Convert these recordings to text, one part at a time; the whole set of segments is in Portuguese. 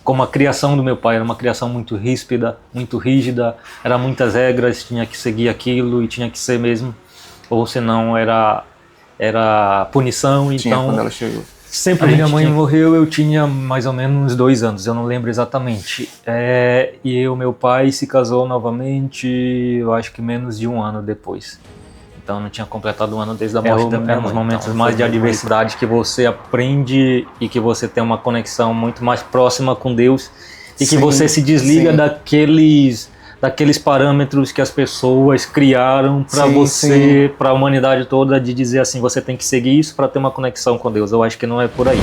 Como a criação do meu pai era uma criação muito ríspida, muito rígida, eram muitas regras, tinha que seguir aquilo e tinha que ser mesmo, ou senão era punição. Tinha Então, quando ela chegou. sempre que minha mãe morreu, eu tinha mais ou menos 2 anos, eu não lembro exatamente. E o meu pai se casou novamente, eu acho que menos de 1 ano depois. Então não tinha completado 1 ano desde a morte da minha mãe. É um dos momentos mais de adversidade que você aprende e que você tem uma conexão muito mais próxima com Deus e que você se desliga daqueles parâmetros que as pessoas criaram para você, para a humanidade toda, de dizer assim, você tem que seguir isso para ter uma conexão com Deus. Eu acho que não é por aí.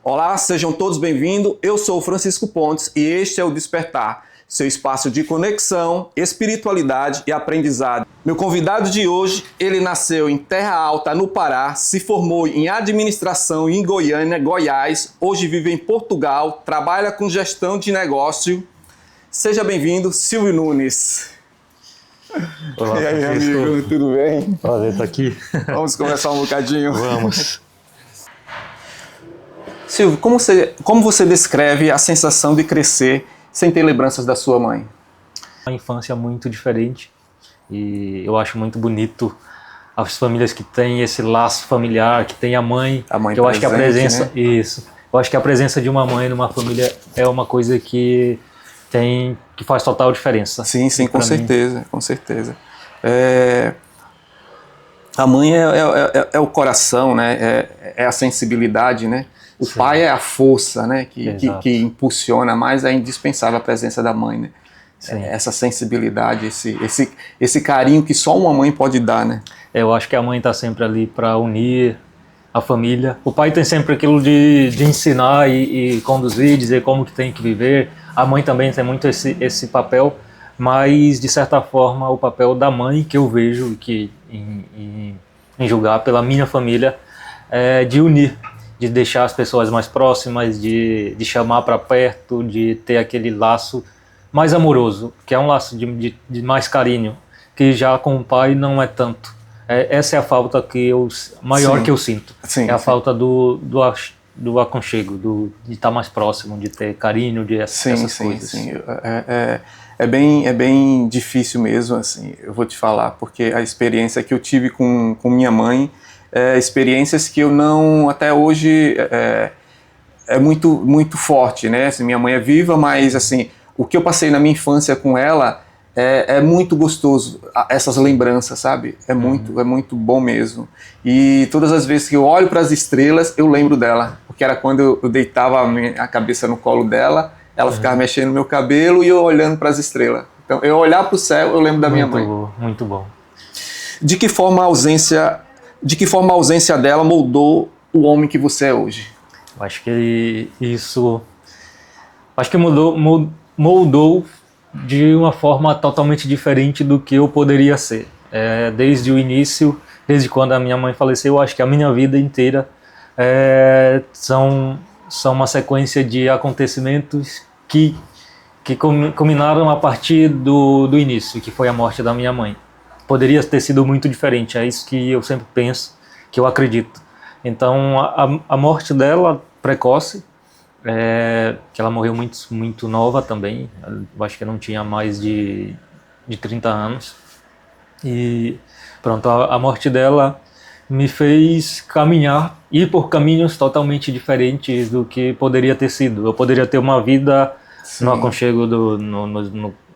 Olá, sejam todos bem-vindos. Eu sou o Francisco Pontes e este é o Despertar, seu espaço de conexão, espiritualidade e aprendizado. Meu convidado de hoje, ele nasceu em Terra Alta, no Pará, se formou em administração em Goiânia, Goiás, hoje vive em Portugal, trabalha com gestão de negócio. Seja bem-vindo, Silvio Nunes. Olá, e aí, Francisco. amigo, tudo bem? Prazer estar aqui. Vamos conversar um bocadinho? Vamos. Silvio, como você descreve a sensação de crescer sem ter lembranças da sua mãe? Uma infância muito diferente e eu acho muito bonito as famílias que têm esse laço familiar, que tem a mãe presente, eu acho que a presença, né? Isso. Eu acho que a presença de uma mãe numa família é uma coisa que faz total diferença. Sim, com certeza, com certeza. A mãe é o coração, né? É a sensibilidade, né? O Sim. pai é a força, né? Que impulsiona, mas é indispensável a presença da mãe, né? Essa sensibilidade, esse carinho que só uma mãe pode dar, né? Eu acho que a mãe está sempre ali para unir a família. O pai tem sempre aquilo de ensinar e conduzir, dizer como que tem que viver. A mãe também tem muito esse papel, mas de certa forma o papel da mãe que eu vejo que em julgar pela minha família é de unir, de deixar as pessoas mais próximas, de chamar para perto, de ter aquele laço mais amoroso, que é um laço de mais carinho, que já com o pai não é tanto. Essa é a falta que eu sinto. A falta do aconchego, de estar mais próximo, de ter carinho, de essas coisas. Sim. É bem difícil mesmo, assim, eu vou te falar, porque a experiência que eu tive com minha mãe, experiências que eu não, até hoje, é muito forte, né? Assim, minha mãe é viva, mas assim, o que eu passei na minha infância com ela é muito gostoso, essas lembranças, sabe? É muito bom mesmo. E todas as vezes que eu olho para as estrelas, eu lembro dela, porque era quando eu deitava a cabeça no colo dela, ela ficava mexendo no meu cabelo e eu olhando para as estrelas. Então, eu olhar para o céu, eu lembro da minha mãe. Muito bom. De que forma a ausência dela moldou o homem que você é hoje? Eu acho que moldou de uma forma totalmente diferente do que eu poderia ser. Desde o início, desde quando a minha mãe faleceu, eu acho que a minha vida inteira são uma sequência de acontecimentos que culminaram a partir do início, que foi a morte da minha mãe. Poderia ter sido muito diferente, é isso que eu sempre penso, que eu acredito. Então, a morte dela, precoce, que ela morreu muito nova também, eu acho que não tinha mais de 30 anos. E pronto, a morte dela me fez ir por caminhos totalmente diferentes do que poderia ter sido. Eu poderia ter uma vida no aconchego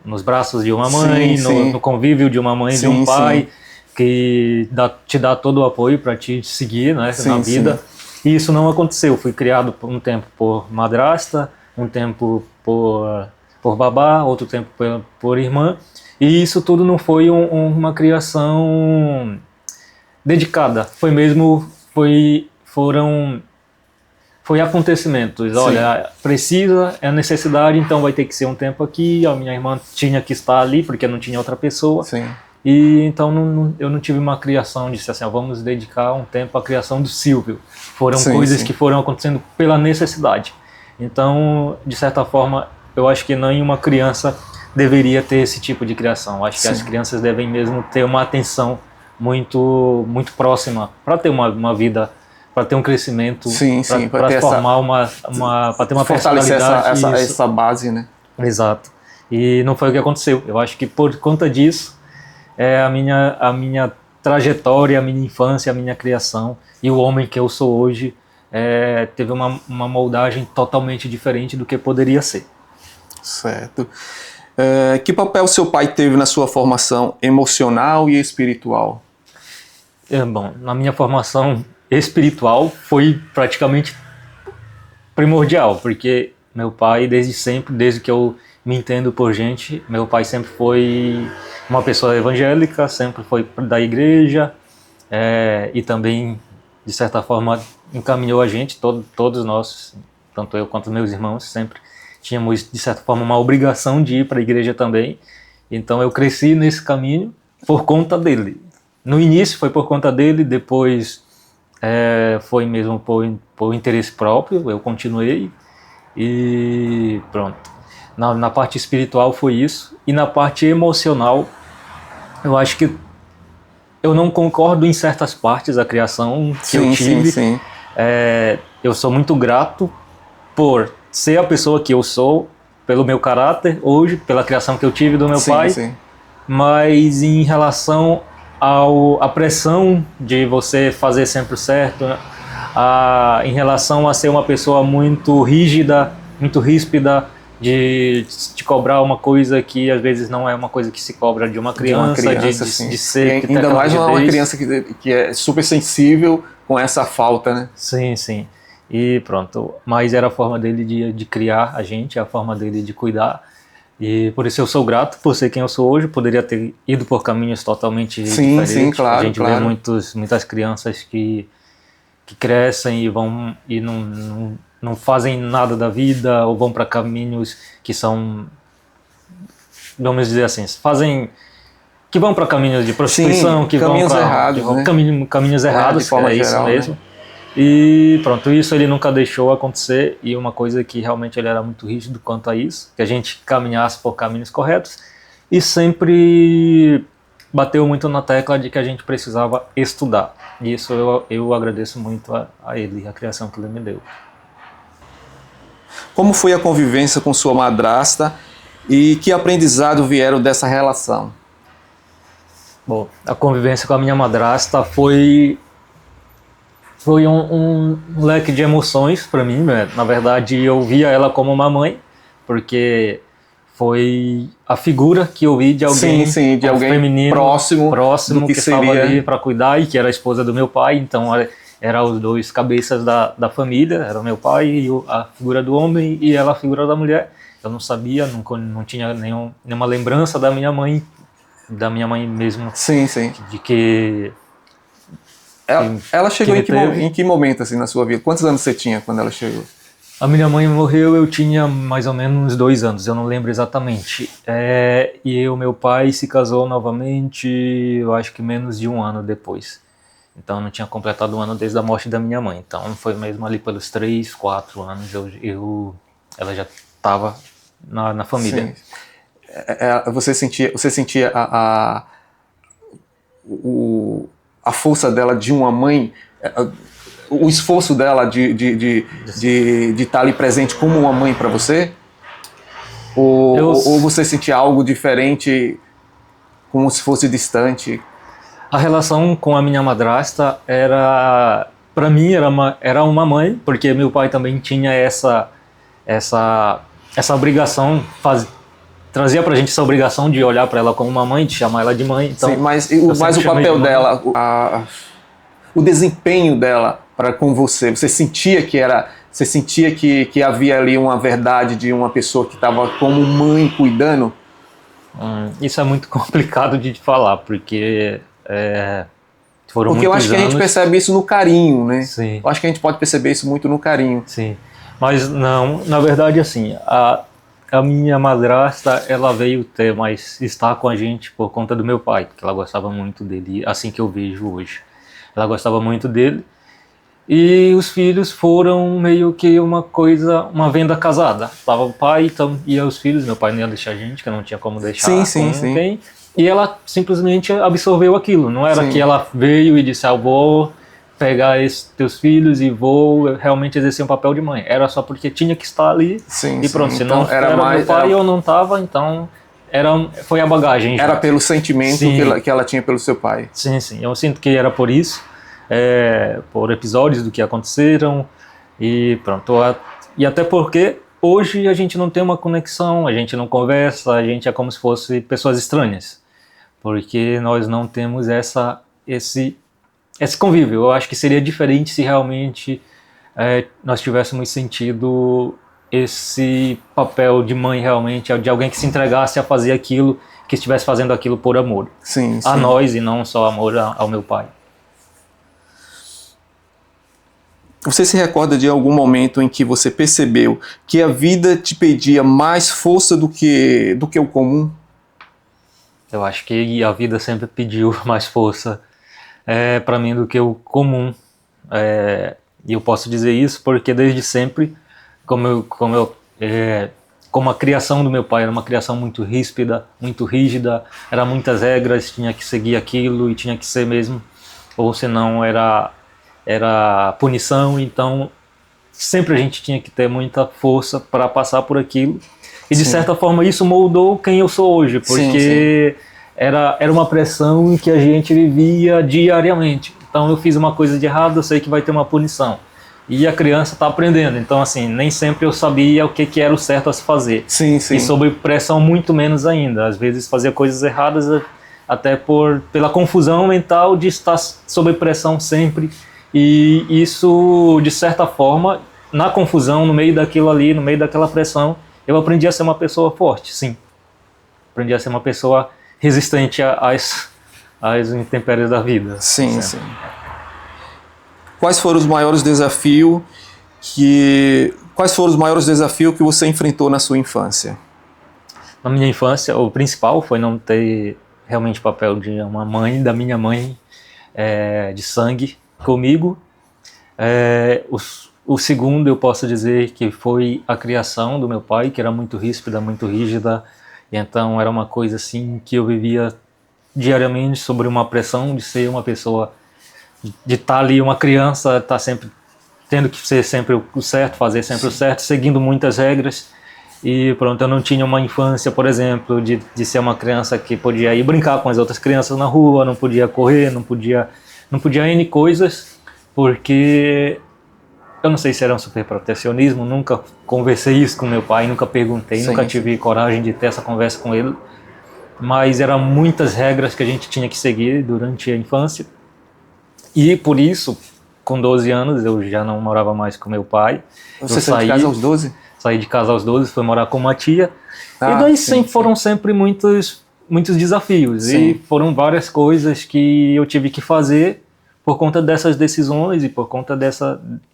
nos braços de uma mãe, no convívio de uma mãe, de um pai, que te dá todo o apoio para te seguir, né, na vida. E isso não aconteceu. Fui criado por um tempo por madrasta, um tempo por babá, outro tempo por irmã. E isso tudo não foi uma criação dedicada. Foi acontecimentos. Olha, é necessidade, então vai ter que ser um tempo aqui. A minha irmã tinha que estar ali porque não tinha outra pessoa. E então eu não tive uma criação de assim, vamos dedicar um tempo à criação do Silvio. Foram coisas que foram acontecendo pela necessidade. Então, de certa forma, eu acho que nenhuma criança deveria ter esse tipo de criação. Acho que Sim. as crianças devem mesmo ter uma atenção muito próxima para ter uma vida, para ter um crescimento, Sim, sim, para ter formar para ter uma fortalecer personalidade. essa base, né? Exato. E não foi o que aconteceu. Eu acho que por conta disso, a minha trajetória, a minha infância, a minha criação e o homem que eu sou hoje teve uma moldagem totalmente diferente do que poderia ser. Certo. Que papel seu pai teve na sua formação emocional e espiritual? Bom, na minha formação espiritual foi praticamente primordial, porque meu pai, desde sempre, desde que eu me entendo por gente, meu pai sempre foi uma pessoa evangélica, sempre foi da igreja, e também, de certa forma, encaminhou a gente, todos nós, tanto eu quanto meus irmãos, sempre tínhamos, de certa forma, uma obrigação de ir para a igreja também. Então eu cresci nesse caminho por conta dele. No início foi por conta dele, depois foi mesmo por interesse próprio, eu continuei e pronto. Na parte espiritual foi isso, e na parte emocional, eu acho que eu não concordo em certas partes da criação que eu tive. Sim. Eu sou muito grato por ser a pessoa que eu sou, pelo meu caráter hoje, pela criação que eu tive do meu pai, mas em relação à pressão de você fazer sempre certo, em relação a ser uma pessoa muito rígida, muito ríspida, de cobrar uma coisa que às vezes não é uma coisa que se cobra de uma criança, de ser... E ainda mais uma criança que é super sensível com essa falta, né? Sim. E pronto, mas era a forma dele de criar a gente, a forma dele de cuidar. E por isso eu sou grato por ser quem eu sou hoje. Poderia ter ido por caminhos totalmente diferentes. Sim, claro. A gente vê muitas crianças que crescem e vão e não fazem nada da vida, ou vão para caminhos que são, vamos dizer assim, que vão para caminhos de prostituição, que caminhos vão para errados, né? caminhos errados, de forma isso geral, mesmo. Né? E pronto, isso ele nunca deixou acontecer, e uma coisa que realmente ele era muito rígido quanto a isso, que a gente caminhasse por caminhos corretos, e sempre bateu muito na tecla de que a gente precisava estudar. E isso eu agradeço muito a ele, a criação que ele me deu. Como foi a convivência com sua madrasta e que aprendizado vieram dessa relação? Bom, a convivência com a minha madrasta foi um leque de emoções para mim, né? Na verdade, eu via ela como uma mãe, porque foi a figura que eu vi de alguém, de alguém feminino, próximo do que estava ali para cuidar, e que era a esposa do meu pai. Então eram os dois cabeças da família, era o meu pai e a figura do homem, e ela a figura da mulher. Eu não sabia, não tinha nenhuma lembrança da minha mãe mesmo. Sim. De que ela chegou em que momento assim na sua vida? Quantos anos você tinha quando ela chegou? A minha mãe morreu, eu tinha mais ou menos uns 2 anos, eu não lembro exatamente. E o meu pai se casou novamente, eu acho que menos de 1 ano depois. Então eu não tinha completado 1 ano desde a morte da minha mãe. Então foi mesmo ali pelos 3, 4 anos, ela já estava na família. Sim. Você sentia a força dela de uma mãe, o esforço dela de estar ali presente como uma mãe para você? Ou você sentia algo diferente, como se fosse distante? A relação com a minha madrasta para mim era uma mãe, porque meu pai também tinha essa obrigação, trazia pra gente essa obrigação de olhar para ela como uma mãe, de chamar ela de mãe. Então, sim, mas o papel dela, o desempenho dela com você, você sentia que havia ali uma verdade de uma pessoa que estava como mãe cuidando? Isso é muito complicado de falar, porque foram porque eu acho que a gente percebe isso no carinho, né? Sim. Eu acho que a gente pode perceber isso muito no carinho. Sim, mas não, na verdade assim, a minha madrasta, ela veio estar com a gente por conta do meu pai, porque ela gostava muito dele, assim que eu vejo hoje. Ela gostava muito dele, E os filhos foram meio que uma coisa, uma venda casada. Tava o pai, então ia os filhos, meu pai não ia deixar a gente, que eu não tinha como deixar Sim. quem. E ela simplesmente absorveu aquilo. Não era Sim. que ela veio e disse, eu vou pegar esses teus filhos e vou realmente exercer um papel de mãe. Era só porque tinha que estar ali e pronto. Se Então, não era meu pai ou não estava, então foi a bagagem. Era pelo sentimento que ela tinha pelo seu pai. Sim. Eu sinto que era por isso. Por episódios do que aconteceram e pronto, e até porque hoje a gente não tem uma conexão, a gente não conversa, a gente é como se fosse pessoas estranhas, porque nós não temos esse convívio. Eu acho que seria diferente se realmente nós tivéssemos sentido esse papel de mãe realmente, de alguém que se entregasse a fazer aquilo, que estivesse fazendo aquilo por amor a nós e não só amor ao meu pai. Você se recorda de algum momento em que você percebeu que a vida te pedia mais força do que o comum? Eu acho que a vida sempre pediu mais força para mim do que o comum. E eu posso dizer isso porque desde sempre, como a criação do meu pai era uma criação muito ríspida, muito rígida, eram muitas regras, tinha que seguir aquilo e tinha que ser mesmo, ou senão era punição, então sempre a gente tinha que ter muita força para passar por aquilo. E de certa forma isso moldou quem eu sou hoje, porque era uma pressão que a gente vivia diariamente. Então eu fiz uma coisa de errado, eu sei que vai ter uma punição. E a criança está aprendendo, então assim, nem sempre eu sabia o que era o certo a se fazer. Sim. E sob pressão muito menos ainda. Às vezes fazia coisas erradas até pela confusão mental de estar sob pressão sempre. E isso, de certa forma, na confusão, no meio daquilo ali, no meio daquela pressão, eu aprendi a ser uma pessoa forte, sim. Aprendi a ser uma pessoa resistente às intempéries da vida. Sim. Quais foram os maiores desafios que você enfrentou na sua infância? Na minha infância, o principal foi não ter realmente papel de uma mãe, da minha mãe, de sangue, comigo. O segundo eu posso dizer que foi a criação do meu pai, que era muito ríspida, muito rígida, e então era uma coisa assim que eu vivia diariamente sobre uma pressão de ser uma pessoa, de estar ali uma criança, estar sempre tendo que ser sempre o certo, fazer sempre o certo, seguindo muitas regras. E pronto, eu não tinha uma infância, por exemplo, de ser uma criança que podia ir brincar com as outras crianças na rua, não podia correr, não podia N coisas, porque eu não sei se era um superprotecionismo, nunca conversei isso com meu pai, nunca perguntei, nunca tive coragem de ter essa conversa com ele, mas eram muitas regras que a gente tinha que seguir durante a infância, e por isso, com 12 anos, eu já não morava mais com meu pai. Você saiu de casa aos 12? Saí de casa aos 12, fui morar com uma tia, e daí foram sempre muitos desafios, e foram várias coisas que eu tive que fazer por conta dessas decisões e por conta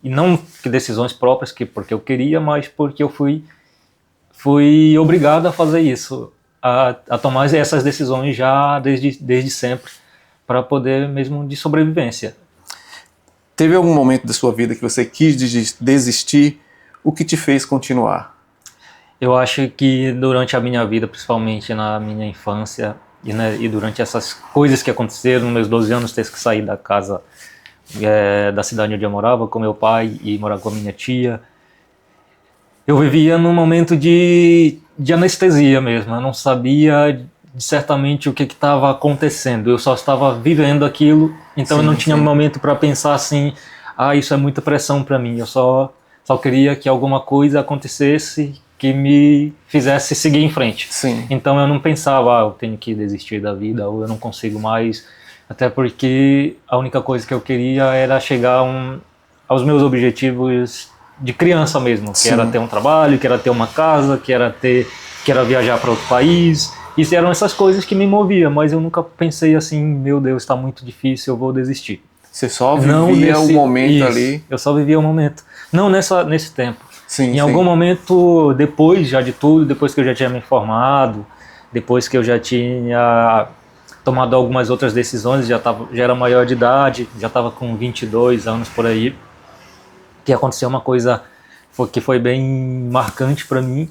e não que decisões próprias, porque eu queria, mas porque eu fui obrigado a fazer isso, a tomar essas decisões já desde sempre, para poder mesmo de sobrevivência. Teve algum momento da sua vida que você quis desistir? O que te fez continuar? Eu acho que durante a minha vida, principalmente na minha infância, e durante essas coisas que aconteceram, nos meus 12 anos, ter que sair da casa da cidade onde eu morava com meu pai e morar com a minha tia, eu vivia num momento de anestesia mesmo. Eu não sabia certamente o que estava acontecendo, eu só estava vivendo aquilo, então eu não tinha momento para pensar assim, isso é muita pressão para mim. Eu só queria que alguma coisa acontecesse que me fizesse seguir em frente. Então eu não pensava, eu tenho que desistir da vida, ou eu não consigo mais, até porque a única coisa que eu queria era chegar aos meus objetivos de criança mesmo, que era ter um trabalho, que era ter uma casa, que era viajar para outro país. Isso eram essas coisas que me moviam, mas eu nunca pensei assim, meu Deus, está muito difícil, eu vou desistir. Você só vivia o momento ali? Eu só vivia o momento. Não nesse tempo. Em algum momento, depois já de tudo, depois que eu já tinha me formado, depois que eu já tinha tomado algumas outras decisões, já era maior de idade, já estava com 22 anos por aí, que aconteceu uma coisa que foi bem marcante para mim.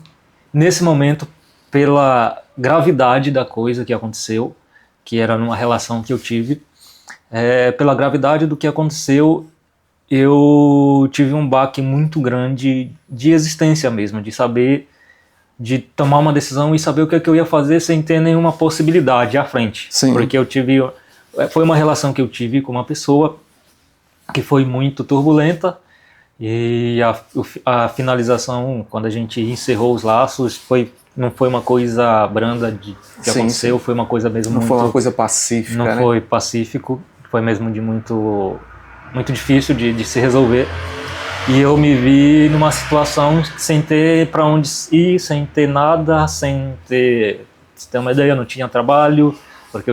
Nesse momento, pela gravidade da coisa que aconteceu, que era numa relação que eu tive, pela gravidade do que aconteceu, eu tive um baque muito grande de existência mesmo, de saber, de tomar uma decisão e saber o que eu ia fazer sem ter nenhuma possibilidade à frente. Sim. Porque foi uma relação que eu tive com uma pessoa que foi muito turbulenta, e a finalização, quando a gente encerrou os laços, não foi uma coisa branda que aconteceu, foi uma coisa mesmo não foi uma coisa pacífica, não foi pacífico, foi mesmo de muito difícil de se resolver. E eu me vi numa situação sem ter para onde ir, sem ter nada, sem ter uma ideia, eu não tinha trabalho, porque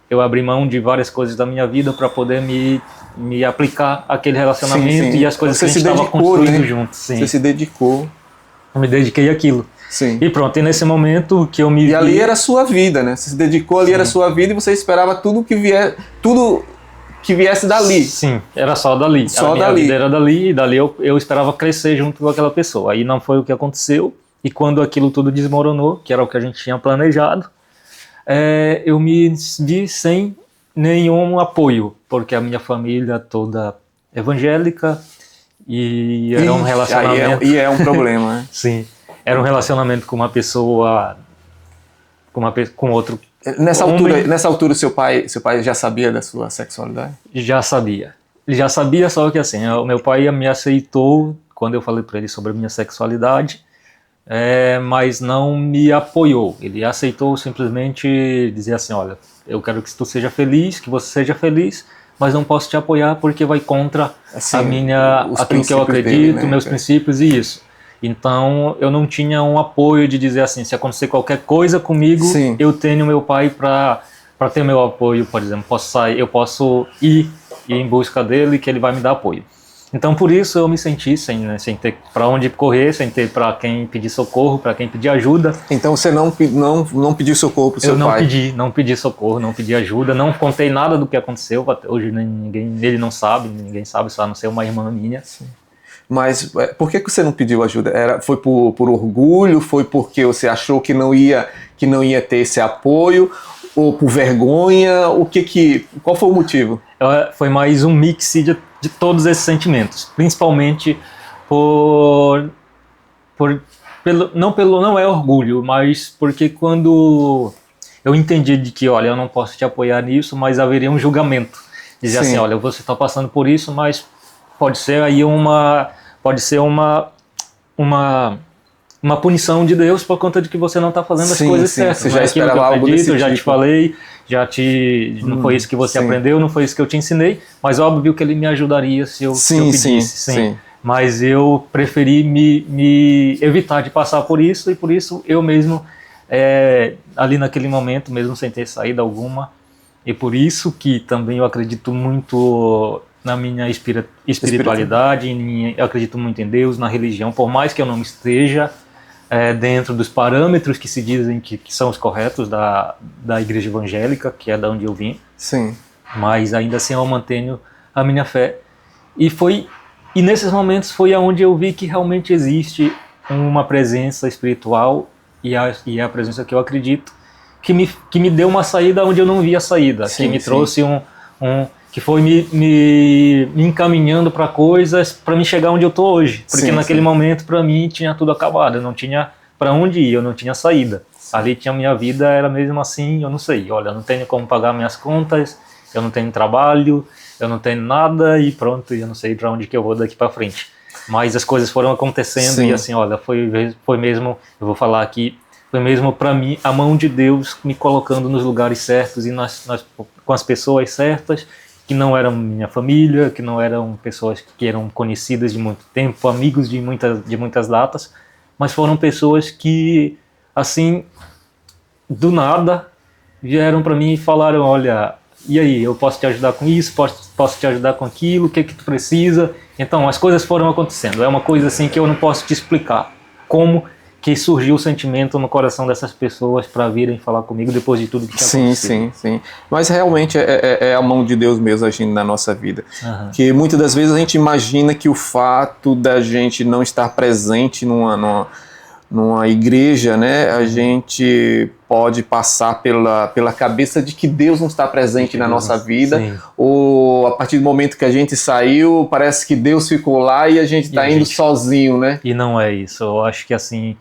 eu abri mão de várias coisas da minha vida para poder me aplicar àquele relacionamento, e as coisas que a gente estava construindo juntos. Você se dedicou. Eu me dediquei àquilo. Sim. E pronto, e nesse momento que eu me vi... ali era a sua vida, né? Você se dedicou, ali era a sua vida, e você esperava tudo que viesse dali. Sim, era só dali. A minha vida era dali, e dali eu esperava crescer junto com aquela pessoa. Aí não foi o que aconteceu, e quando aquilo tudo desmoronou, que era o que a gente tinha planejado, eu me vi sem nenhum apoio, porque a minha família toda evangélica, e era um relacionamento... E é um problema, né? Sim, era um relacionamento com uma pessoa, com outro... Nessa altura seu pai já sabia da sua sexualidade? Já sabia. Ele já sabia, só que assim, o meu pai me aceitou quando eu falei para ele sobre a minha sexualidade, mas não me apoiou. Ele aceitou simplesmente dizer assim, olha, eu quero que tu seja feliz, que você seja feliz, mas não posso te apoiar porque vai contra assim, aquilo que eu acredito, dele, né? Meus princípios e isso. Então eu não tinha um apoio de dizer assim, se acontecer qualquer coisa comigo, sim, eu tenho meu pai para ter meu apoio, por exemplo, eu posso ir em busca dele, que ele vai me dar apoio. Então por isso eu me senti sem ter para onde correr, sem ter para quem pedir socorro, para quem pedir ajuda. Então você não pediu socorro para o seu pai? Eu não pedi socorro, não pedi ajuda, não contei nada do que aconteceu, até hoje ele não sabe, ninguém sabe, só a não ser uma irmã minha. Sim. Mas por que você não pediu ajuda? Foi por orgulho? Foi porque você achou que não ia ter esse apoio? Ou por vergonha? Qual foi o motivo? Foi mais um mix de todos esses sentimentos, principalmente não é orgulho, mas porque quando eu entendi de que, olha, eu não posso te apoiar nisso, mas haveria um julgamento, dizer assim, olha, você está passando por isso, mas pode ser aí uma punição de Deus por conta de que você não está fazendo as coisas certas. Você já esperava algo desse tipo. Eu já te falei, não foi isso que você aprendeu, não foi isso que eu te ensinei, mas óbvio que ele me ajudaria se eu pedisse. Sim. Mas eu preferi me evitar de passar por isso, e por isso eu mesmo, ali naquele momento, mesmo sem ter saída alguma, e por isso que também eu acredito muito na minha espiritualidade, eu acredito muito em Deus, na religião, por mais que eu não esteja dentro dos parâmetros que se dizem que são os corretos da igreja evangélica, que é da onde eu vim. Sim. Mas ainda assim eu mantenho a minha fé. E nesses momentos foi onde eu vi que realmente existe uma presença espiritual, e a presença que eu acredito, que me deu uma saída onde eu não via saída, que me trouxe que foi me encaminhando para coisas para me chegar onde eu tô hoje, porque naquele momento para mim tinha tudo acabado, eu não tinha para onde ir, eu não tinha saída. Ali tinha minha vida, era mesmo assim, eu não sei, olha, eu não tenho como pagar minhas contas, eu não tenho trabalho, eu não tenho nada, e pronto, eu não sei para onde que eu vou daqui para frente. Mas as coisas foram acontecendo, e assim, olha, foi mesmo, eu vou falar aqui, foi mesmo para mim a mão de Deus me colocando nos lugares certos e com as pessoas certas, que não eram minha família, que não eram pessoas que eram conhecidas de muito tempo, amigos de muitas datas, mas foram pessoas que, assim, do nada, vieram para mim e falaram, olha, e aí, eu posso te ajudar com isso, posso te ajudar com aquilo, o que tu precisa? Então, as coisas foram acontecendo, é uma coisa assim que eu não posso te explicar como que surgiu o sentimento no coração dessas pessoas para virem falar comigo depois de tudo que tinha acontecido. Sim. Mas realmente é a mão de Deus mesmo agindo na nossa vida. Uhum. Que muitas das vezes a gente imagina que o fato da gente não estar presente numa igreja, né, a gente pode passar pela cabeça de que Deus não está presente na nossa vida, sim. Ou a partir do momento que a gente saiu, parece que Deus ficou lá e a gente está indo sozinho, né? E não é isso. Eu acho que assim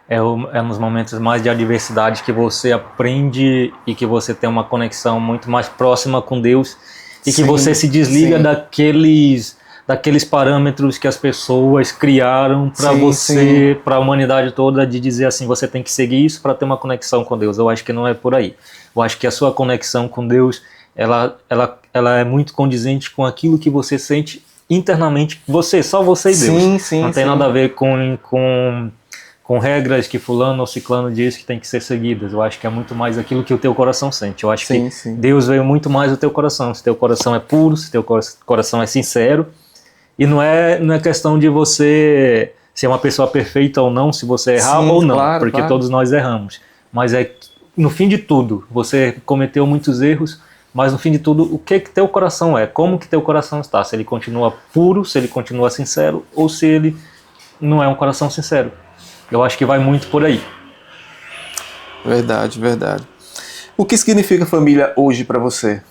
é nos momentos mais de adversidade que você aprende e que você tem uma conexão muito mais próxima com Deus e que você se desliga daqueles parâmetros que as pessoas criaram para você, para a humanidade toda, de dizer assim, você tem que seguir isso para ter uma conexão com Deus. Eu acho que não é por aí. Eu acho que a sua conexão com Deus, ela é muito condizente com aquilo que você sente internamente, só você e Deus. Não tem nada a ver com regras que fulano ou ciclano diz que tem que ser seguidas. Eu acho que é muito mais aquilo que o teu coração sente. Eu acho que Deus veio muito mais do teu coração. Se teu coração é puro, se teu coração é sincero. E não é questão de você ser uma pessoa perfeita ou não, se você errar ou não, porque todos nós erramos. Mas no fim de tudo, você cometeu muitos erros, mas no fim de tudo, o que teu coração é? Como que teu coração está? Se ele continua puro, se ele continua sincero, ou se ele não é um coração sincero. Eu acho que vai muito por aí. Verdade. O que significa família hoje para você?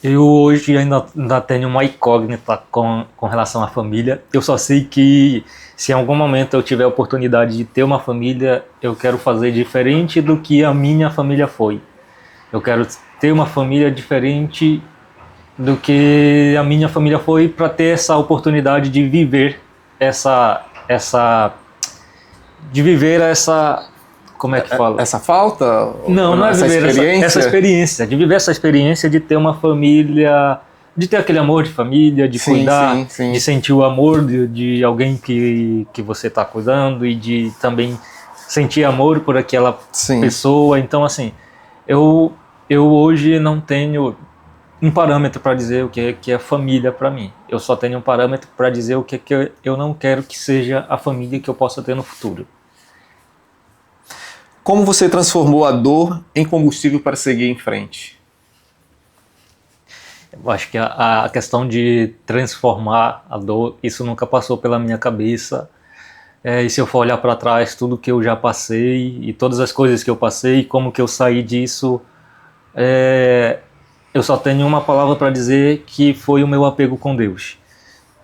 Eu hoje ainda tenho uma incógnita com relação à família. Eu só sei que se em algum momento eu tiver a oportunidade de ter uma família, eu quero fazer diferente do que a minha família foi. Eu quero ter uma família diferente do que a minha família foi, para ter essa oportunidade de viver essa como é que fala? Essa falta? Não é viver essa experiência, de viver essa experiência de ter uma família, de ter aquele amor de família, de cuidar, de sentir o amor de alguém que você está cuidando e de também sentir amor por aquela pessoa. Então, assim, eu hoje não tenho um parâmetro para dizer o que é família para mim. Eu só tenho um parâmetro para dizer o que eu não quero que seja a família que eu possa ter no futuro. Como você transformou a dor em combustível para seguir em frente? Eu acho que a questão de transformar a dor, isso nunca passou pela minha cabeça. E se eu for olhar para trás, tudo que eu já passei e todas as coisas que eu passei, como que eu saí disso, eu só tenho uma palavra para dizer, que foi o meu apego com Deus.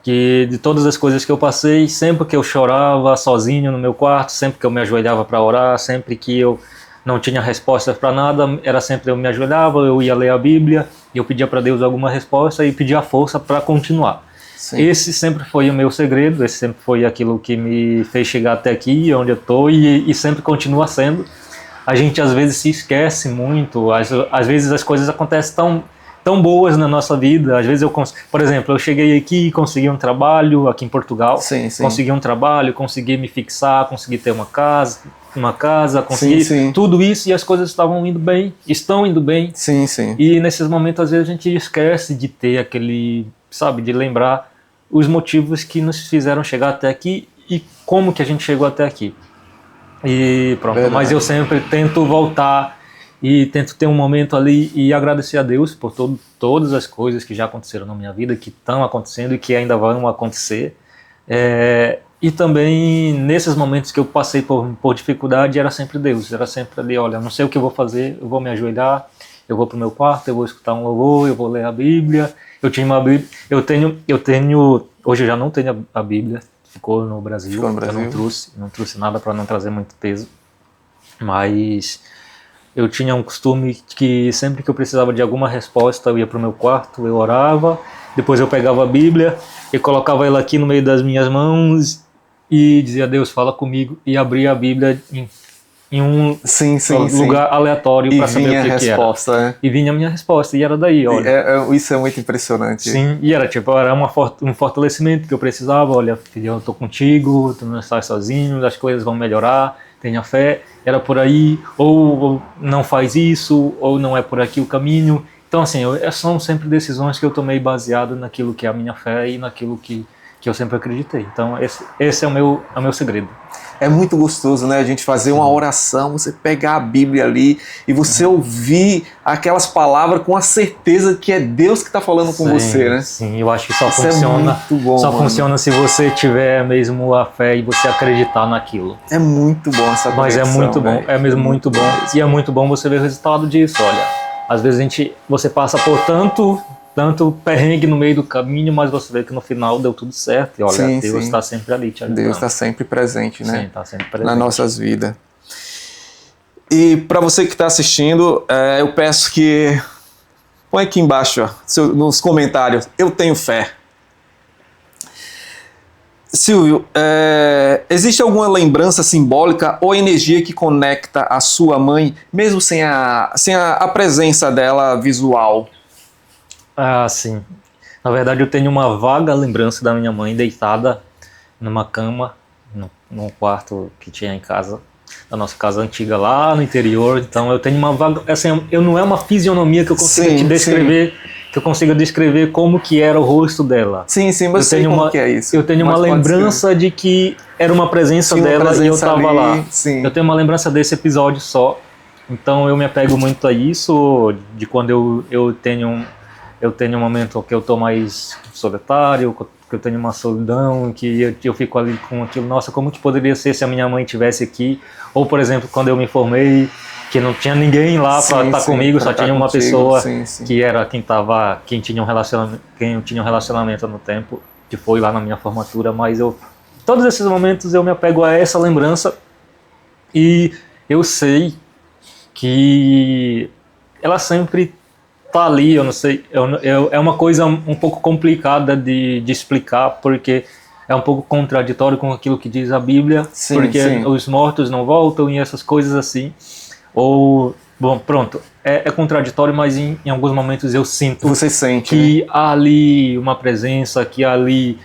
Que de todas as coisas que eu passei, sempre que eu chorava sozinho no meu quarto, sempre que eu me ajoelhava para orar, sempre que eu não tinha respostas para nada, era sempre eu me ajoelhava, eu ia ler a Bíblia, e eu pedia para Deus alguma resposta e pedia força para continuar. Esse sempre foi o meu segredo, esse sempre foi aquilo que me fez chegar até aqui, onde eu estou, e sempre continua sendo. A gente às vezes se esquece muito, às vezes as coisas acontecem tão boas na nossa vida. Às vezes por exemplo, eu cheguei aqui e consegui um trabalho aqui em Portugal, consegui um trabalho, consegui me fixar, consegui ter uma casa, consegui tudo isso, e as coisas estão indo bem. E nesses momentos às vezes a gente esquece de ter aquele, de lembrar os motivos que nos fizeram chegar até aqui e como que a gente chegou até aqui. E pronto, mas eu sempre tento voltar e tento ter um momento ali e agradecer a Deus por todas as coisas que já aconteceram na minha vida, que estão acontecendo e que ainda vão acontecer. E também nesses momentos que eu passei por dificuldade, era sempre Deus, era sempre ali, olha, não sei o que eu vou fazer, eu vou me ajoelhar, eu vou para o meu quarto, eu vou escutar um louvor, eu vou ler a Bíblia. Eu tinha uma Bíblia, hoje eu já não tenho a Bíblia, ficou no Brasil. Eu não trouxe nada para não trazer muito peso, mas eu tinha um costume que sempre que eu precisava de alguma resposta, eu ia para o meu quarto, eu orava, depois eu pegava a Bíblia e colocava ela aqui no meio das minhas mãos e dizia, Deus, fala comigo, e abria a Bíblia em um lugar aleatório para saber o que era. E vinha a minha resposta, e era daí, olha. Isso é muito impressionante. Sim, e era um fortalecimento que eu precisava, olha, filho, eu estou contigo, tu não estás sozinho, as coisas vão melhorar, tenha fé, era por aí, ou não faz isso, ou não é por aqui o caminho. Então, assim, são sempre decisões que eu tomei baseado naquilo que é a minha fé e naquilo que eu sempre acreditei. Então, esse é o meu segredo. É muito gostoso, né? A gente fazer uma oração, você pegar a Bíblia ali e você ouvir aquelas palavras com a certeza que é Deus que está falando com você, né? Sim, eu acho que só Isso funciona. É muito bom, só mano. funciona se você tiver mesmo a fé e você acreditar naquilo. É muito bom essa Mas conexão, é muito bom, velho. é mesmo muito bom. E é muito bom você ver o resultado disso, olha. Às vezes você passa por tanto perrengue no meio do caminho, mas você vê que no final deu tudo certo. E olha, Sim, Deus sim. está sempre ali te ajudando. Deus está sempre presente, né? Sim, está sempre presente. Nas nossas vidas. E para você que está assistindo, eu peço que põe aqui embaixo, ó, nos comentários, eu tenho fé. Silvio, existe alguma lembrança simbólica ou energia que conecta a sua mãe, mesmo sem a presença dela visual? Ah, sim. Na verdade, eu tenho uma vaga lembrança da minha mãe deitada numa cama, num quarto que tinha em casa, da nossa casa antiga lá no interior. Então eu tenho uma vaga, assim, eu não é uma fisionomia que eu consiga te descrever, que eu consiga descrever como que era o rosto dela. Sim, mas eu sei como que é isso. Eu tenho uma lembrança de que era uma presença dela e eu estava lá. Sim. Eu tenho uma lembrança desse episódio só. Então eu me apego muito a isso, de quando eu tenho um momento que eu estou mais solitário, que eu tenho uma solidão, que eu fico ali com aquilo, nossa, como que poderia ser se a minha mãe estivesse aqui? Ou, por exemplo, quando eu me formei, que não tinha ninguém lá para estar comigo, só tinha uma pessoa que era quem tinha um relacionamento no tempo, que foi lá na minha formatura, mas todos esses momentos eu me apego a essa lembrança e eu sei que ela sempre tá ali, eu não sei, é uma coisa um pouco complicada de explicar, porque é um pouco contraditório com aquilo que diz a Bíblia, porque os mortos não voltam e essas coisas assim, bom, pronto, é contraditório, mas em alguns momentos eu sinto que há ali uma presença, que há ali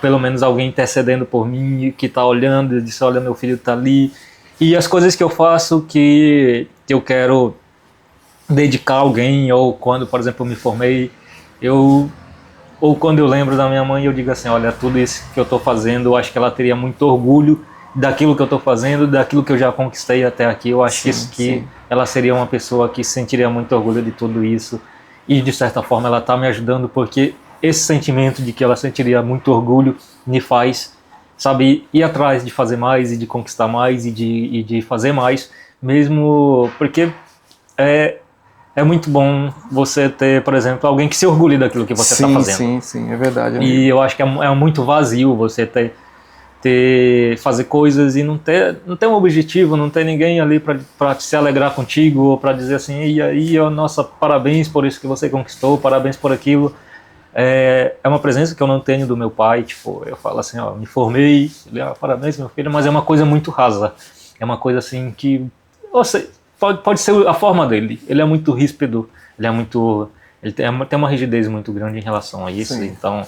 pelo menos alguém intercedendo por mim, que tá olhando e diz, olha, meu filho tá ali, e as coisas que eu faço que eu quero dedicar a alguém, ou quando, por exemplo, eu me formei, ou quando eu lembro da minha mãe, eu digo assim, olha, tudo isso que eu estou fazendo, eu acho que ela teria muito orgulho daquilo que eu estou fazendo, daquilo que eu já conquistei até aqui, eu acho que ela seria uma pessoa que sentiria muito orgulho de tudo isso, e de certa forma ela está me ajudando, porque esse sentimento de que ela sentiria muito orgulho me faz, sabe, ir atrás de fazer mais, e de conquistar mais, e de fazer mais, mesmo porque é muito bom você ter, por exemplo, alguém que se orgulhe daquilo que você está fazendo. Sim, é verdade. Amigo. E eu acho que é muito vazio você fazer coisas e não ter um objetivo, não ter ninguém ali para se alegrar contigo, ou para dizer assim, e aí, nossa, parabéns por isso que você conquistou, parabéns por aquilo. É uma presença que eu não tenho do meu pai, tipo, eu falo assim, ó, me formei, parabéns meu filho, mas é uma coisa muito rasa, é uma coisa assim que, pode ser a forma dele, ele é muito ríspido, ele tem uma rigidez muito grande em relação a isso, então,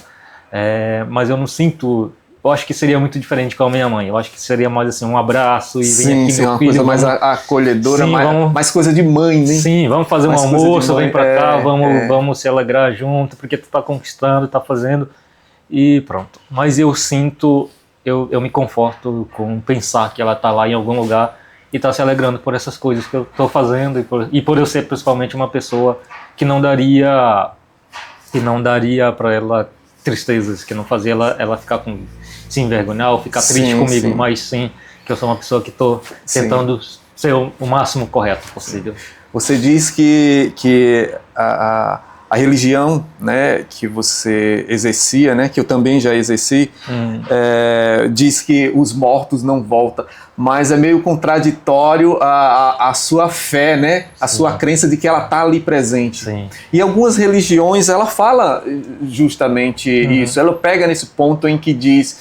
mas eu não sinto, eu acho que seria muito diferente com a minha mãe, eu acho que seria mais assim, um abraço e vem aqui meu uma filho, coisa mais acolhedora, mais coisa de mãe, né? Sim, vamos fazer um almoço, vem pra cá, vamos se alegrar junto, porque tu tá conquistando, tá fazendo, e pronto. Mas eu sinto, eu me conforto com pensar que ela tá lá em algum lugar, e está se alegrando por essas coisas que eu estou fazendo e por eu ser principalmente uma pessoa que não daria para ela tristezas, que não fazia ela ficar se envergonhar ou ficar triste comigo, mas sim que eu sou uma pessoa que estou tentando ser o máximo correto possível. Você diz que a religião, né, que você exercia, né, que eu também já exerci, diz que os mortos não voltam, mas é meio contraditório a sua fé, né, a sua crença de que ela está ali presente. Sim. E algumas religiões, ela fala justamente isso, ela pega nesse ponto em que diz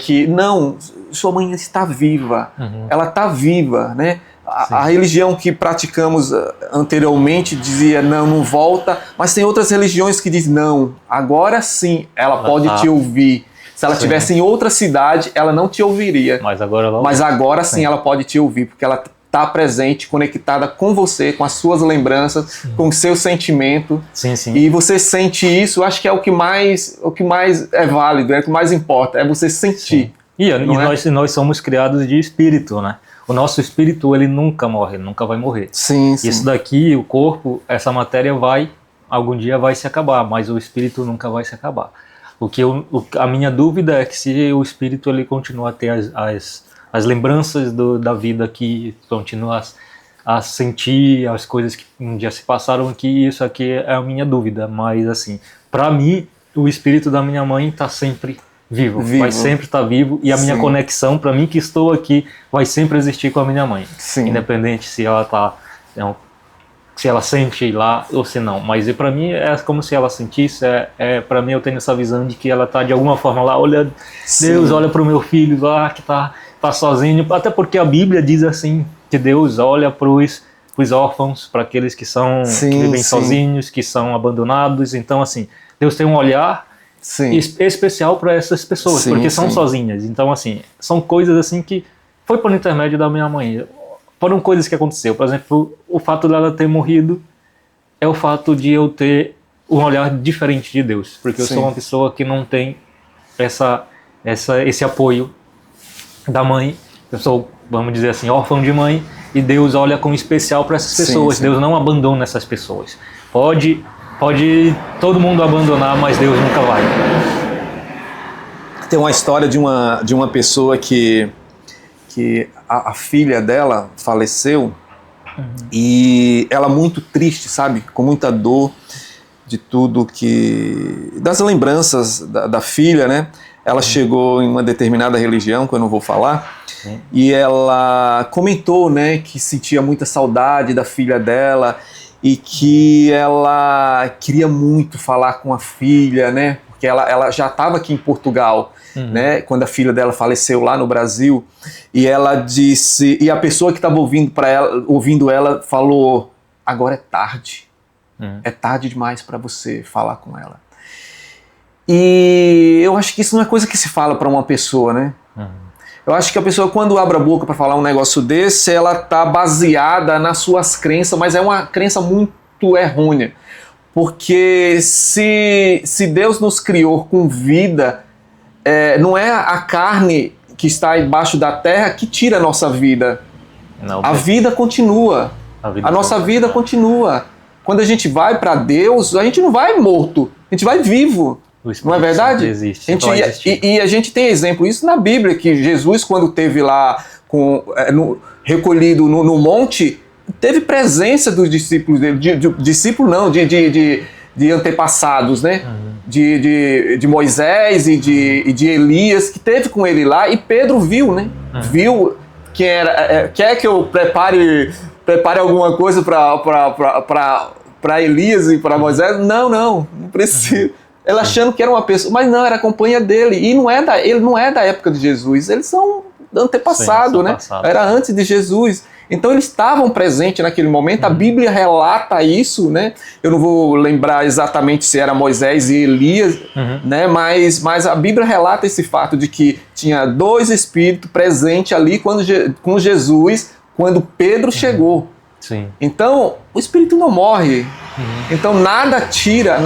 que não, sua mãe está viva, ela está viva, né? A religião que praticamos anteriormente dizia não volta, mas tem outras religiões que dizem não, agora sim ela pode te ouvir. Se ela estivesse em outra cidade, ela não te ouviria. Mas agora sim ela pode te ouvir, porque ela está presente, conectada com você, com as suas lembranças, com o seu sentimento. E você sente isso, acho que é o que mais é válido, é o que mais importa, é você sentir. Não é? Nós somos criados de espírito, né? O nosso espírito, ele nunca morre, nunca vai morrer. Sim, sim. Isso daqui, o corpo, essa matéria algum dia vai se acabar, mas o espírito nunca vai se acabar. A minha dúvida é que se o espírito ele continua a ter as lembranças da vida aqui, continua a sentir as coisas que um dia se passaram aqui, isso aqui é a minha dúvida. Mas assim, para mim, o espírito da minha mãe está sempre vivo, vai sempre estar vivo, e a minha conexão, para mim que estou aqui, vai sempre existir com a minha mãe. Sim. Independente se ela tá, se ela sente lá ou se não. Mas para mim é como se ela sentisse, para mim eu tenho essa visão de que ela tá de alguma forma lá, olha, Deus olha para o meu filho lá que tá sozinho, até porque a Bíblia diz assim, que Deus olha para os órfãos, para aqueles que vivem sozinhos, que são abandonados. Então assim, Deus tem um olhar especial para essas pessoas, porque são sozinhas. Então assim, são coisas assim que foi por intermédio da minha mãe. Foram coisas que aconteceu. Por exemplo, o fato dela ter morrido é o fato de eu ter um olhar diferente de Deus, porque eu sou uma pessoa que não tem esse apoio da mãe. Eu sou, vamos dizer assim, órfão de mãe, e Deus olha com especial para essas pessoas. Deus não abandona essas pessoas. Pode todo mundo abandonar, mas Deus nunca vai. Tem uma história de uma pessoa que a filha dela faleceu, e ela muito triste, sabe? Com muita dor de tudo das lembranças da filha, né? Ela chegou em uma determinada religião, que eu não vou falar, e ela comentou, né, que sentia muita saudade da filha dela e que ela queria muito falar com a filha, né? Porque ela já estava aqui em Portugal, né, quando a filha dela faleceu lá no Brasil, e ela disse, e a pessoa que estava ouvindo ela falou, agora é tarde, é tarde demais para você falar com ela. E eu acho que isso não é coisa que se fala para uma pessoa, né? Eu acho que a pessoa, quando abre a boca para falar um negócio desse, ela tá baseada nas suas crenças, mas é uma crença muito errônea. Porque se Deus nos criou com vida, não é a carne que está embaixo da terra que tira a nossa vida. A vida continua. A nossa vida continua. Quando a gente vai para Deus, a gente não vai morto, a gente vai vivo. Não é verdade? Existe, e a gente tem exemplo isso na Bíblia, que Jesus, quando esteve lá recolhido no monte, teve presença dos discípulos dele, de antepassados, né? De Moisés e de Elias, que teve com ele lá, e Pedro viu, né? Viu que quer que eu prepare alguma coisa para Elias e para Moisés? Não precisa. Ela achando que era uma pessoa, mas não, era a companhia dele, e ele não é da época de Jesus, eles são antepassado, né? Era antes de Jesus. Então eles estavam presentes naquele momento, a Bíblia relata isso, né? Eu não vou lembrar exatamente se era Moisés e Elias, né? Mas a Bíblia relata esse fato de que tinha dois espíritos presentes ali com Jesus, quando Pedro chegou. Sim. Então, o espírito não morre. Então, nada tira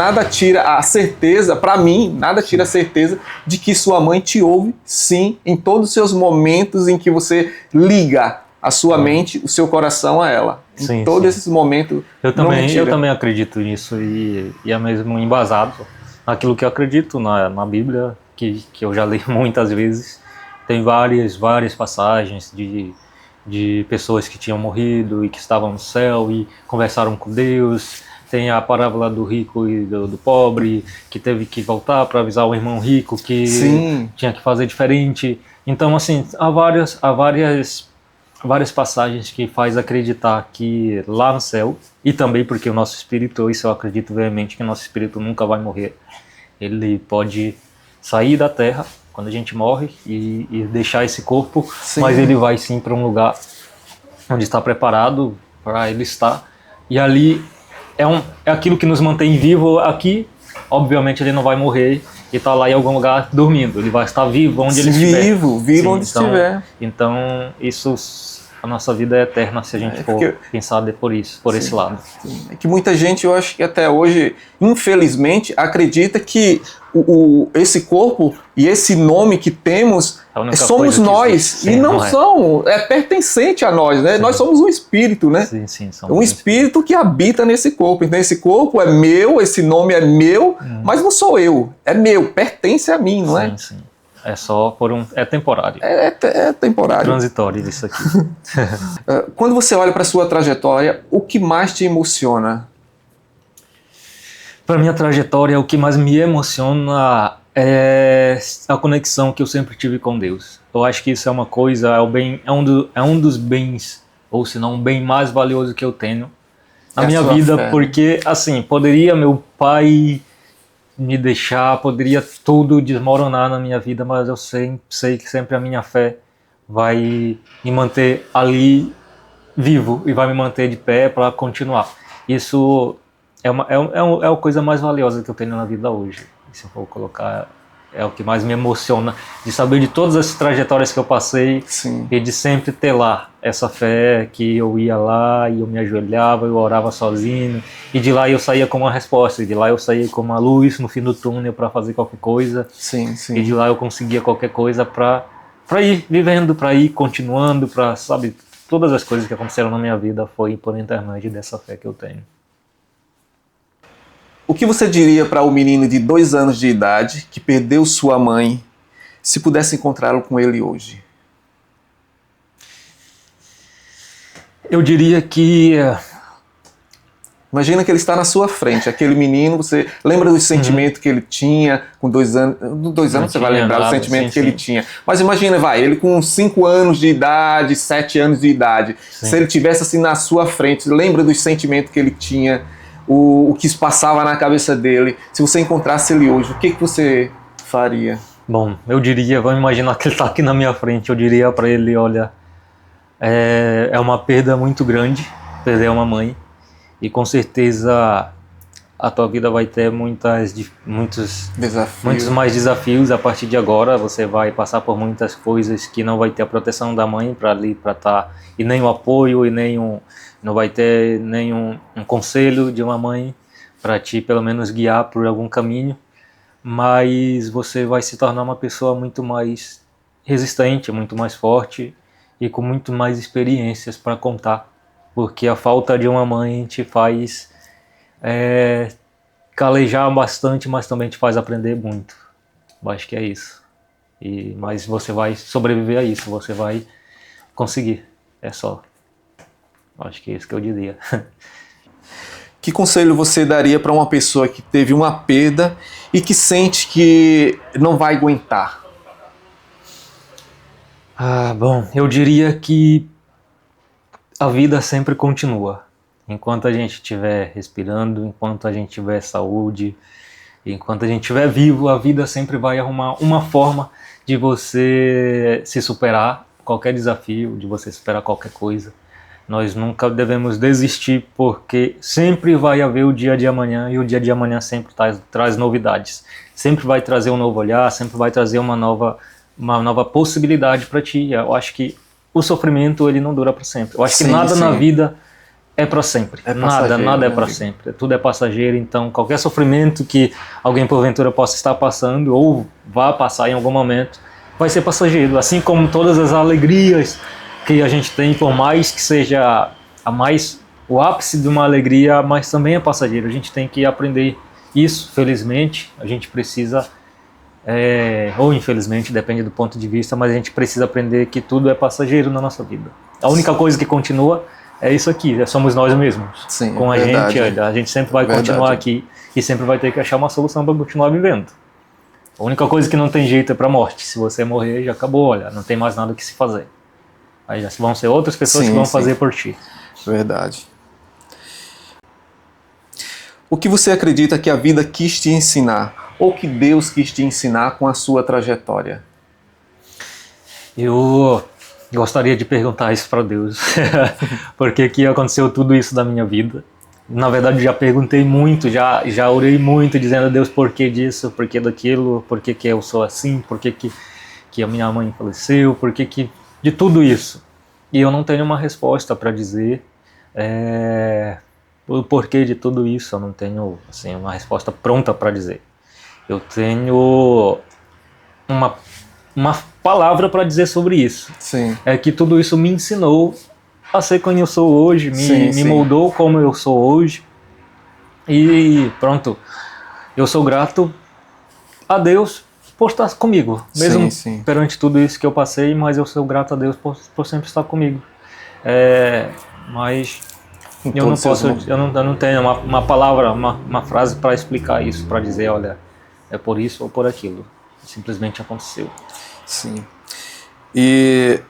a certeza, para mim, nada tira a certeza de que sua mãe te ouve, sim, em todos os seus momentos em que você liga a sua mente, o seu coração a ela. Em todos esses momentos. Eu também acredito nisso, e é mesmo embasado naquilo que eu acredito na Bíblia, que eu já li muitas vezes. Tem várias passagens de pessoas que tinham morrido e que estavam no céu e conversaram com Deus. Tem a parábola do rico e do pobre, que teve que voltar para avisar o irmão rico que tinha que fazer diferente. Então, assim, há várias passagens que faz acreditar que lá no céu, e também porque o nosso espírito, isso eu acredito veemente, que o nosso espírito nunca vai morrer. Ele pode sair da terra quando a gente morre e deixar esse corpo, mas ele vai sim para um lugar onde está preparado para ele estar. E ali é aquilo que nos mantém vivo aqui. Obviamente ele não vai morrer e está lá em algum lugar dormindo. Ele vai estar vivo onde ele estiver. Vivo onde estiver. Então isso a nossa vida é eterna se a gente for pensar por esse lado. Sim. É que muita gente, eu acho que até hoje, infelizmente, acredita que esse corpo e esse nome que temos somos nós. Sim, e não são, é pertencente a nós, né? Sim. Nós somos um espírito, né? Sim, um espírito que habita nesse corpo. Então esse corpo é meu, esse nome é meu, mas não sou eu, é meu, pertence a mim, não é? Sim. É só é temporário. É temporário. Transitório isso aqui. Quando você olha para a sua trajetória, o que mais te emociona? Para minha trajetória, o que mais me emociona é a conexão que eu sempre tive com Deus. Eu acho que isso é uma coisa, é um dos bens, ou se não, um bem mais valioso que eu tenho na minha vida, fé. Porque, assim, poderia meu pai me deixar, poderia tudo desmoronar na minha vida, mas eu sei que sempre a minha fé vai me manter ali vivo e vai me manter de pé para continuar. Isso é a coisa mais valiosa que eu tenho na vida hoje. Se eu for colocar, é o que mais me emociona, de saber de todas as trajetórias que eu passei. Sim. E de sempre ter lá essa fé que eu ia lá e eu me ajoelhava, eu orava sozinho, e de lá eu saía com uma resposta, e de lá eu saía com uma luz no fim do túnel para fazer qualquer coisa. Sim. E de lá eu conseguia qualquer coisa para ir vivendo, para ir continuando, para, sabe, todas as coisas que aconteceram na minha vida foi por intermédio dessa fé que eu tenho. O que você diria para o menino de 2 anos de idade que perdeu sua mãe, se pudesse encontrá-lo com ele hoje? Eu diria que... Imagina que ele está na sua frente, aquele menino, você lembra do sentimento que ele tinha com 2 anos? 2 anos você vai lembrar do sentimento que ele tinha. Mas imagina, ele com 5 anos de idade, 7 anos de idade, se ele tivesse assim na sua frente, lembra do sentimento que ele tinha, o que se passava na cabeça dele. Se você encontrasse ele hoje, o que você faria? Bom, eu diria, vamos imaginar que ele está aqui na minha frente, eu diria para ele, olha, é uma perda muito grande, perder uma mãe, e com certeza a tua vida vai ter muitos mais desafios a partir de agora. Você vai passar por muitas coisas que não vai ter a proteção da mãe para estar, e nem o apoio, e não vai ter nenhum conselho de uma mãe para te pelo menos guiar por algum caminho, mas você vai se tornar uma pessoa muito mais resistente, muito mais forte e com muito mais experiências para contar, porque a falta de uma mãe te faz calejar bastante, mas também te faz aprender muito. Eu acho que é isso. Mas você vai sobreviver a isso, você vai conseguir, é só. Acho que é isso que eu diria. Que conselho você daria para uma pessoa que teve uma perda e que sente que não vai aguentar? Bom, eu diria que a vida sempre continua. Enquanto a gente estiver respirando, enquanto a gente tiver saúde, enquanto a gente estiver vivo, a vida sempre vai arrumar uma forma de você se superar qualquer desafio, de você superar qualquer coisa. Nós nunca devemos desistir, porque sempre vai haver o dia de amanhã, e o dia de amanhã sempre traz novidades. Sempre vai trazer um novo olhar, sempre vai trazer uma nova possibilidade para ti. Eu acho que o sofrimento ele não dura para sempre. Eu acho que nada na vida é para sempre. Nada é para sempre. Tudo é passageiro, então qualquer sofrimento que alguém porventura possa estar passando ou vá passar em algum momento vai ser passageiro. Assim como todas as alegrias que a gente tem, por mais que seja o ápice de uma alegria, mas também é passageiro. A gente tem que aprender isso, felizmente. A gente precisa, ou infelizmente, depende do ponto de vista, mas a gente precisa aprender que tudo é passageiro na nossa vida. A única coisa que continua é isso aqui, somos nós mesmos. Sim, com a gente sempre vai continuar aqui e sempre vai ter que achar uma solução para continuar vivendo. A única coisa que não tem jeito é para a morte. Se você morrer, já acabou, olha, não tem mais nada o que se fazer. Aí já vão ser outras pessoas que vão fazer por ti. Verdade. O que você acredita que a vida quis te ensinar? Ou que Deus quis te ensinar com a sua trajetória? Eu gostaria de perguntar isso para Deus. Por que aconteceu tudo isso na minha vida? Na verdade, já perguntei muito, já orei muito, dizendo a Deus por que disso, por que daquilo, por que eu sou assim, por que a minha mãe faleceu, por que de tudo isso. e eu não tenho uma resposta para dizer o porquê de tudo isso. Eu não tenho assim, uma resposta pronta para dizer. Eu tenho uma palavra para dizer sobre isso. Sim. É que tudo isso me ensinou a ser quem eu sou hoje, me moldou como eu sou hoje. E pronto, eu sou grato a Deus por estar comigo, mesmo perante tudo isso que eu passei, mas eu sou grato a Deus por sempre estar comigo. Mas eu não posso, eu não tenho uma palavra, uma frase para explicar isso, para dizer, olha, é por isso ou por aquilo. Simplesmente aconteceu. Sim. E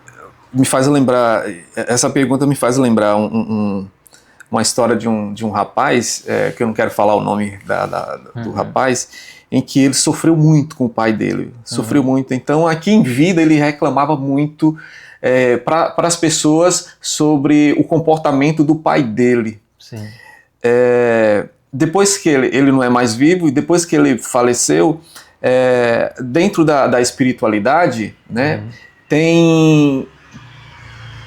me faz lembrar, essa pergunta me faz lembrar uma história de um rapaz, que eu não quero falar o nome do rapaz, em que ele sofreu muito com o pai dele, sofreu muito. Então, aqui em vida, ele reclamava muito para as pessoas sobre o comportamento do pai dele. Sim. Depois que ele não é mais vivo, e depois que ele faleceu, dentro da espiritualidade, né,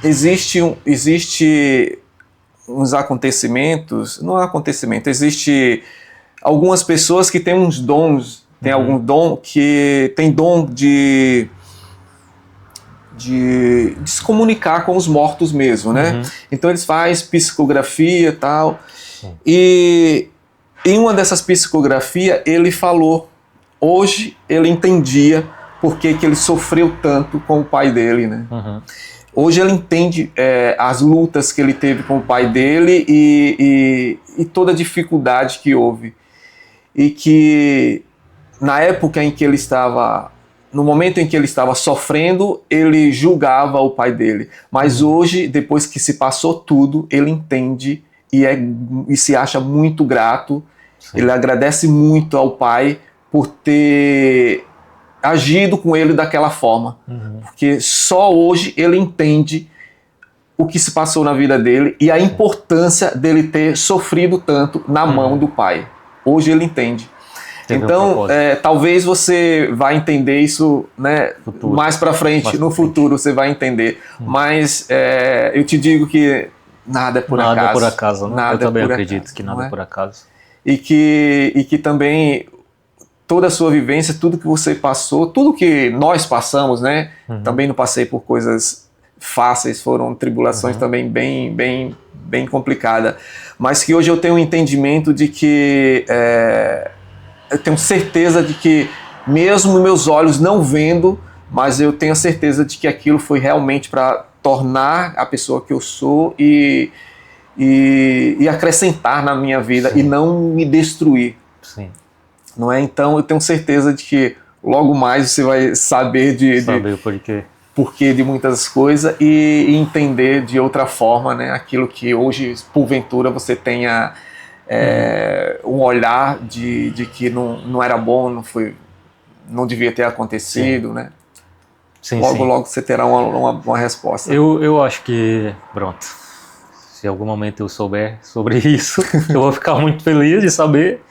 existe uns acontecimentos, não é acontecimento, existe algumas pessoas que têm uns dons, tem algum dom que tem dom de se comunicar com os mortos mesmo, né? Então eles fazem psicografia e tal. E em uma dessas psicografias ele falou, hoje ele entendia por que ele sofreu tanto com o pai dele, né? Hoje ele entende as lutas que ele teve com o pai dele e toda a dificuldade que houve. E que na época em que ele estava, no momento em que ele estava sofrendo, ele julgava o pai dele. Mas hoje, depois que se passou tudo, ele entende e se acha muito grato. Sim. Ele agradece muito ao pai por ter agido com ele daquela forma. Porque só hoje ele entende o que se passou na vida dele e a importância dele ter sofrido tanto na mão do pai. Hoje ele entende. Então, talvez você vai entender isso, né, mais para frente, no futuro você vai entender. Mas eu te digo que nada é por acaso. Nada é por acaso, né? Nada eu também acredito acaso, que nada é por acaso. E que também toda a sua vivência, tudo que você passou, tudo que nós passamos, né? Também não passei por coisas fáceis, foram tribulações também bem complicadas. Mas que hoje eu tenho um entendimento de que eu tenho certeza de que, mesmo meus olhos não vendo, mas eu tenho a certeza de que aquilo foi realmente para tornar a pessoa que eu sou e acrescentar na minha vida. Sim. E não me destruir. Sim. Não é? Então eu tenho certeza de que logo mais você vai saber o porquê. Porquê de muitas coisas e entender de outra forma, né, aquilo que hoje, porventura, você tenha um olhar de que não era bom, não devia ter acontecido. Sim. Né? Sim, logo você terá uma resposta. Eu acho que, pronto, se em algum momento eu souber sobre isso, eu vou ficar muito feliz de saber,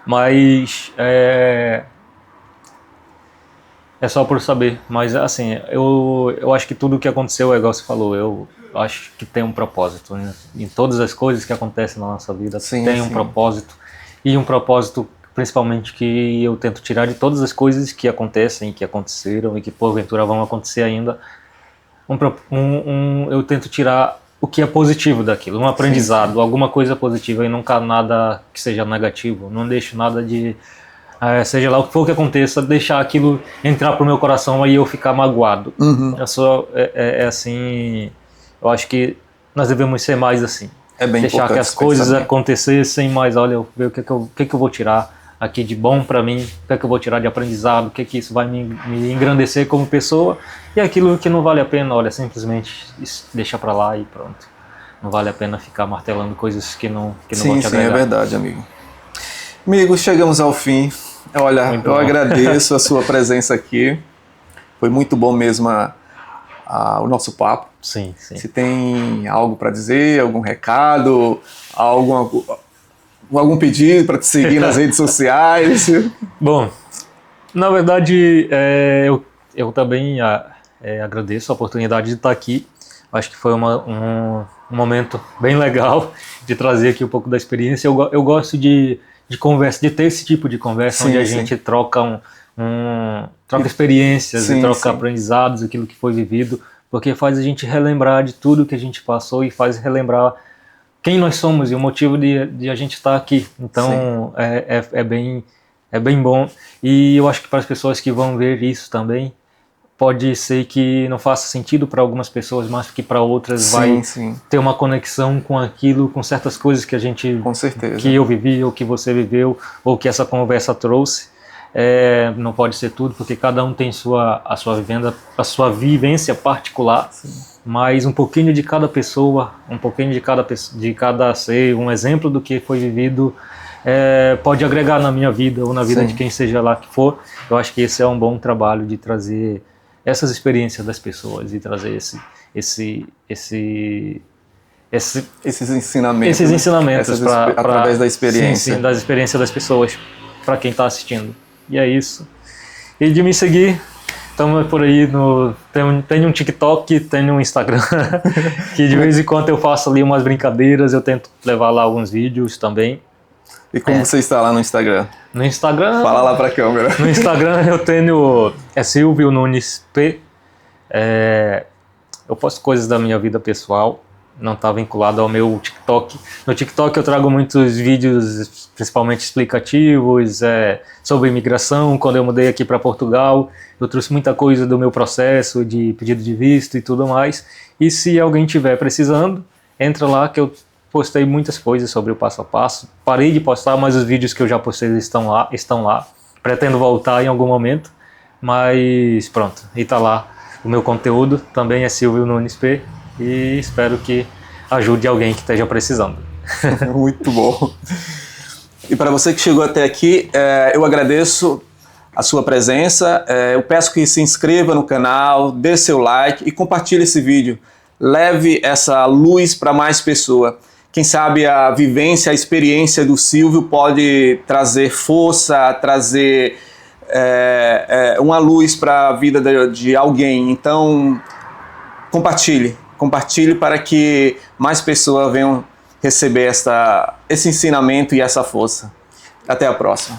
mas é só por saber. Mas assim, eu acho que tudo o que aconteceu é igual você falou, eu acho que tem um propósito, né? Em todas as coisas que acontecem na nossa vida, tem um propósito, e um propósito principalmente que eu tento tirar de todas as coisas que acontecem, que aconteceram e que porventura vão acontecer ainda. Eu tento tirar o que é positivo daquilo, um aprendizado, alguma coisa positiva, e nunca nada que seja negativo. Não deixo nada de, seja lá o que for que aconteça, deixar aquilo entrar pro meu coração e eu ficar magoado. Assim, eu acho que nós devemos ser mais assim. É bem deixar que as coisas acontecessem, mas olha, eu ver o que eu vou tirar aqui de bom para mim, o que eu vou tirar de aprendizado, o que isso vai me engrandecer como pessoa, e aquilo que não vale a pena, olha, simplesmente deixa para lá e pronto. Não vale a pena ficar martelando coisas que não vão te agregar. Sim, é verdade, amigo. Amigo, chegamos ao fim. Olha, eu agradeço a sua presença aqui. Foi muito bom mesmo o nosso papo. Sim. Se tem algo para dizer, algum recado, algum pedido para te seguir nas redes sociais? Bom, na verdade, eu também agradeço a oportunidade de estar aqui. Acho que foi um momento bem legal de trazer aqui um pouco da experiência. Eu gosto de conversa, de ter esse tipo de conversa, Sim, onde a sim. gente troca troca experiências Sim, e troca sim. aprendizados, aquilo que foi vivido, porque faz a gente relembrar de tudo que a gente passou e faz relembrar quem nós somos e o motivo de a gente estar aqui. Então é bem bom. E eu acho que para as pessoas que vão ver isso também, pode ser que não faça sentido para algumas pessoas, mas que para outras vai Sim. ter uma conexão com aquilo, com certas coisas que a gente, Com certeza. que eu vivi, ou que você viveu, ou que essa conversa trouxe. Não pode ser tudo, porque cada um tem a sua vivência particular. Sim. Mas um pouquinho de cada pessoa, um pouquinho de cada ser, um exemplo do que foi vivido, pode agregar na minha vida ou na vida Sim. de quem seja lá que for. Eu acho que esse é um bom trabalho de trazer essas experiências das pessoas e trazer esses ensinamentos através da experiência. Sim, das experiências das pessoas para quem está assistindo. E é isso. E de me seguir, estamos por aí tenho um TikTok, tenho um Instagram, que de vez em quando eu faço ali umas brincadeiras, eu tento levar lá alguns vídeos também. E como você está lá no Instagram? No Instagram... Fala lá pra câmera. No Instagram eu tenho... Silvio Nunes P. Eu posto coisas da minha vida pessoal, não está vinculado ao meu TikTok. No TikTok eu trago muitos vídeos, principalmente explicativos, sobre imigração. Quando eu mudei aqui para Portugal, eu trouxe muita coisa do meu processo de pedido de visto e tudo mais. E se alguém estiver precisando, entra lá que eu postei muitas coisas sobre o passo a passo. Parei de postar, mas os vídeos que eu já postei estão lá. Pretendo voltar em algum momento, mas pronto, e está lá o meu conteúdo. Também é Silvio Nunes P. E espero que ajude alguém que esteja precisando. Muito bom. E para você que chegou até aqui, eu agradeço a sua presença. Eu peço que se inscreva no canal, dê seu like e compartilhe esse vídeo. Leve essa luz para mais pessoas. Quem sabe a vivência, a experiência do Silvio pode trazer força, trazer uma luz para a vida de alguém. Então, compartilhe para que mais pessoas venham receber esse ensinamento e essa força. Até a próxima.